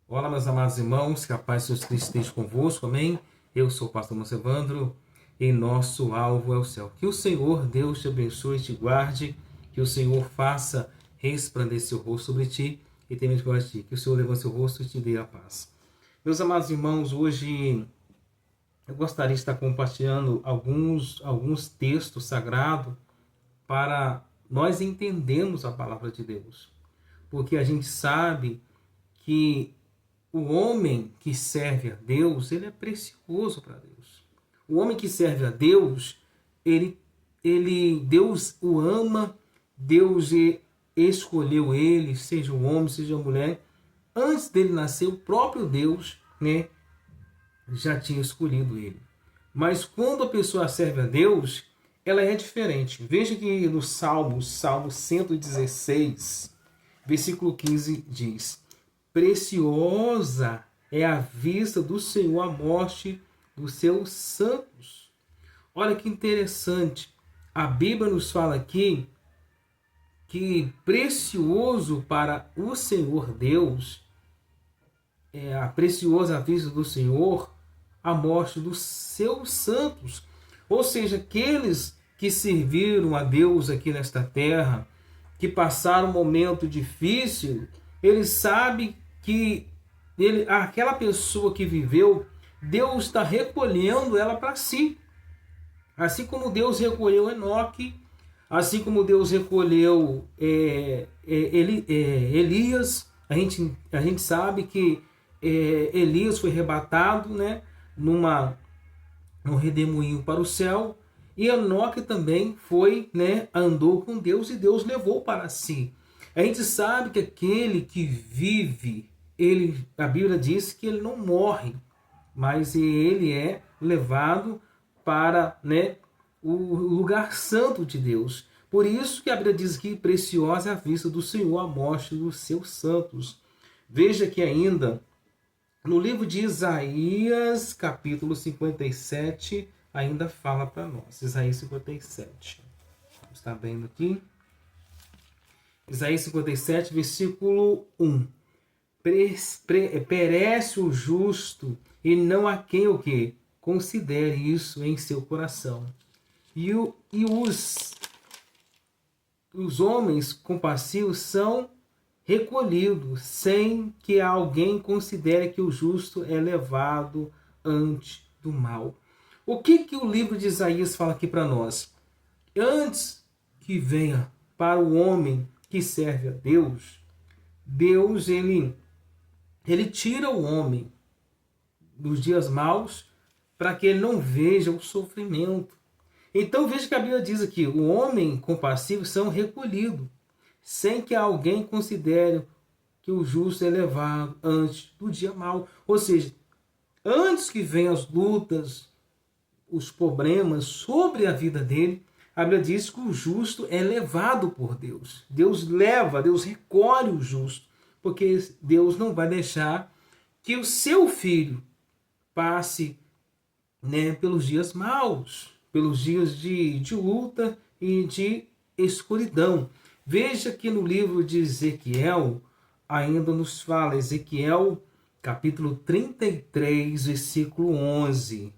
Olá, meus amados irmãos, que a paz de Jesus Cristo esteja convosco, amém? Eu sou o pastor Márcio Evandro e nosso alvo é o céu. Que o Senhor, Deus, te abençoe e te guarde, que o Senhor faça resplandecer o rosto sobre ti e tenha misericórdia de ti. Que o Senhor levante seu rosto e te dê a paz. Meus amados irmãos, hoje eu gostaria de estar compartilhando alguns textos sagrados para nós entendermos a palavra de Deus. Porque a gente sabe que o homem que serve a Deus, ele é precioso para Deus. O homem que serve a Deus, Deus o ama, Deus escolheu ele, seja o homem, seja a mulher. Antes dele nascer, o próprio Deus, né, já tinha escolhido ele. Mas quando a pessoa serve a Deus, ela é diferente. Veja que no Salmo 116, versículo 15 diz: Preciosa é a vista do Senhor a morte dos seus santos. Olha que interessante. A Bíblia nos fala aqui que precioso para o Senhor Deus, a preciosa a vista do Senhor a morte dos seus santos. Ou seja, aqueles que serviram a Deus aqui nesta terra, que passaram um momento difícil, eles sabem que aquela pessoa que viveu, Deus está recolhendo ela para si. Assim como Deus recolheu Enoque, assim como Deus recolheu Elias, a gente sabe que Elias foi arrebatado, né, num redemoinho para o céu, e Enoque também foi, né, andou com Deus e Deus levou para si. A gente sabe que aquele que vive, a Bíblia diz que ele não morre, mas ele é levado para, né, o lugar santo de Deus. Por isso que a Bíblia diz que preciosa é a vista do Senhor a morte dos seus santos. Veja que ainda no livro de Isaías, capítulo 57, ainda fala para nós. Isaías 57. Está vendo aqui? Isaías 57, versículo 1. Perece o justo e não há quem o que considere isso em seu coração. E os homens compassivos são recolhidos, sem que alguém considere que o justo é levado ante do mal. O que o livro de Isaías fala aqui para nós? Antes que venha para o homem que serve a Deus, Deus ele tira o homem dos dias maus para que ele não veja o sofrimento. Então veja que a Bíblia diz aqui: o homem compassivo são recolhidos, sem que alguém considere que o justo é levado antes do dia mau. Ou seja, antes que venham as lutas, os problemas sobre a vida dele, a Bíblia diz que o justo é levado por Deus. Deus leva, Deus recolhe o justo, porque Deus não vai deixar que o seu filho passe, né, pelos dias maus, pelos dias de luta e de escuridão. Veja que no livro de Ezequiel, ainda nos fala, Ezequiel capítulo 33, versículo 11.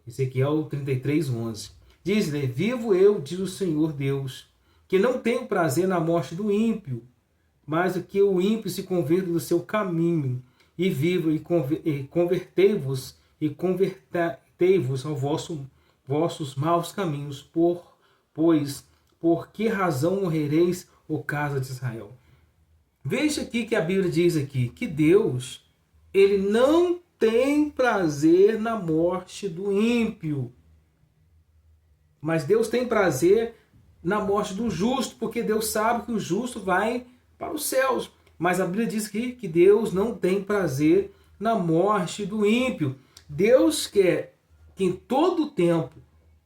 Ezequiel 33, 11. Diz-lhe: vivo eu, diz o Senhor Deus, que não tenho prazer na morte do ímpio, mas que o ímpio se converta do seu caminho, e viva, e convertei-vos aos vossos maus caminhos, pois por que razão morrereis, ó casa de Israel? Veja aqui que a Bíblia diz aqui que Deus, ele não tem prazer na morte do ímpio, mas Deus tem prazer na morte do justo, porque Deus sabe que o justo vai para os céus. Mas a Bíblia diz que Deus não tem prazer na morte do ímpio. Deus quer que em todo o tempo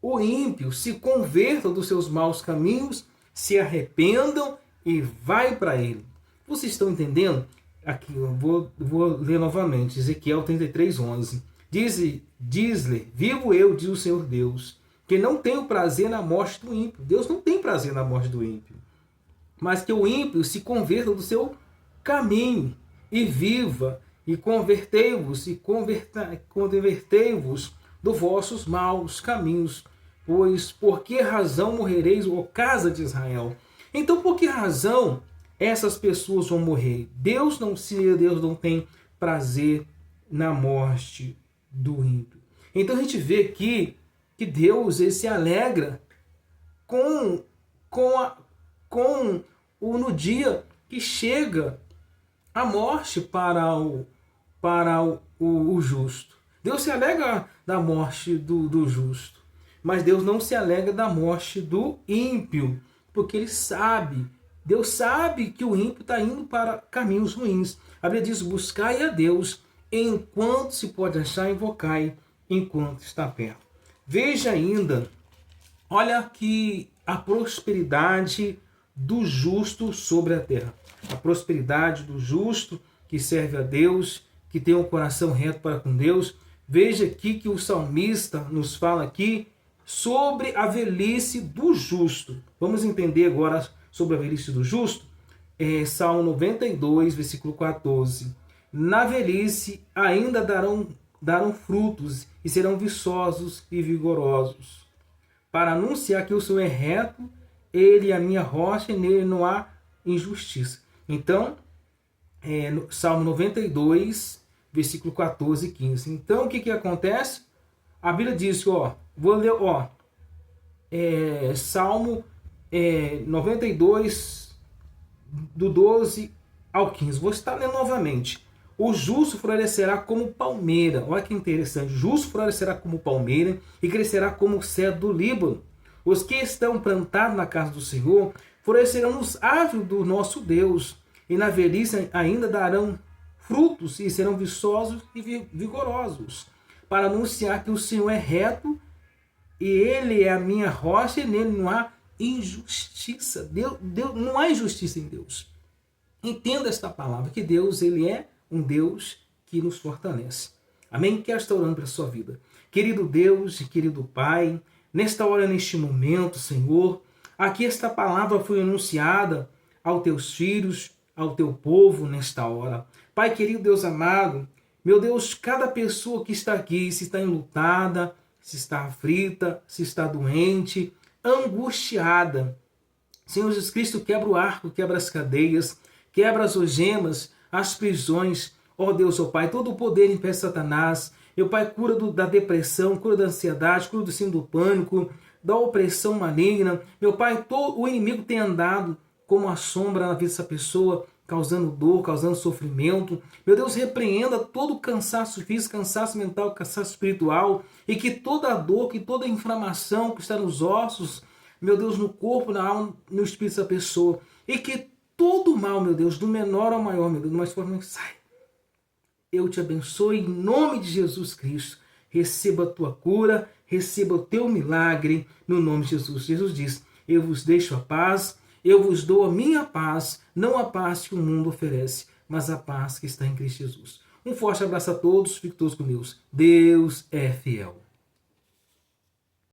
o ímpio se converta dos seus maus caminhos, se arrependam e vai para ele. Vocês estão entendendo? Aqui eu vou ler novamente, Ezequiel 33, 11. Diz-lhe: vivo eu, diz o Senhor Deus, que não tenho prazer na morte do ímpio. Deus não tem prazer na morte do ímpio, mas que o ímpio se converta do seu caminho e viva, e convertei-vos dos vossos maus caminhos, pois por que razão morrereis, ó casa de Israel? Então, por que razão essas pessoas vão morrer? Deus não tem prazer na morte do ímpio. Então a gente vê aqui que Deus ele se alegra no dia que chega a morte para o justo. Deus se alegra da morte do justo, mas Deus não se alegra da morte do ímpio, porque Deus sabe que o ímpio está indo para caminhos ruins. A Bíblia diz: buscai a Deus enquanto se pode achar, invocai enquanto está perto. Veja ainda, olha que a prosperidade do justo sobre a terra. A prosperidade do justo que serve a Deus, que tem um coração reto para com Deus. Veja aqui que o salmista nos fala aqui sobre a velhice do justo. Vamos entender agora sobre a velhice do justo? Salmo 92, versículo 14. Na velhice ainda darão frutos e serão viçosos e vigorosos, para anunciar que o Senhor é reto, ele é a minha rocha e nele não há injustiça. Então, Salmo 92, versículo 14 e 15. Então, o que acontece? A Bíblia diz, vou ler, Salmo 92, do 12 ao 15. Vou estar lendo novamente. O justo florescerá como palmeira. Olha que interessante. O justo florescerá como palmeira e crescerá como o cedro do Líbano. Os que estão plantados na casa do Senhor florescerão nos átrios do nosso Deus. E na velhice ainda darão frutos e serão viçosos e vigorosos, para anunciar que o Senhor é reto e ele é a minha rocha e nele não há injustiça. Deus, não há injustiça em Deus. Entenda esta palavra, que Deus ele é um Deus que nos fortalece. Amém? Quero estar orando para a sua vida. Querido Deus e querido Pai, nesta hora, neste momento, Senhor, aqui esta palavra foi anunciada aos teus filhos, ao teu povo nesta hora. Pai querido, Deus amado, meu Deus, cada pessoa que está aqui, se está enlutada, se está aflita, se está doente, angustiada, Senhor Jesus Cristo, quebra o arco, quebra as cadeias, quebra as algemas, as prisões, ó Deus, ó Pai, todo o poder impede Satanás. Meu Pai, cura da depressão, cura da ansiedade, cura do síndrome do pânico, da opressão maligna. Meu Pai, o inimigo tem andado como a sombra na vida dessa pessoa, causando dor, causando sofrimento. Meu Deus, repreenda todo o cansaço físico, cansaço mental, cansaço espiritual, e que toda a dor, que toda a inflamação que está nos ossos, meu Deus, no corpo, na alma, no espírito dessa pessoa, e que todo o mal, meu Deus, do menor ao maior, meu Deus, do mais forte, não sai. Eu te abençoe em nome de Jesus Cristo. Receba a tua cura, receba o teu milagre no nome de Jesus. Jesus diz: eu vos deixo a paz, eu vos dou a minha paz, não a paz que o mundo oferece, mas a paz que está em Cristo Jesus. Um forte abraço a todos, fiquem todos com Deus. Deus é fiel.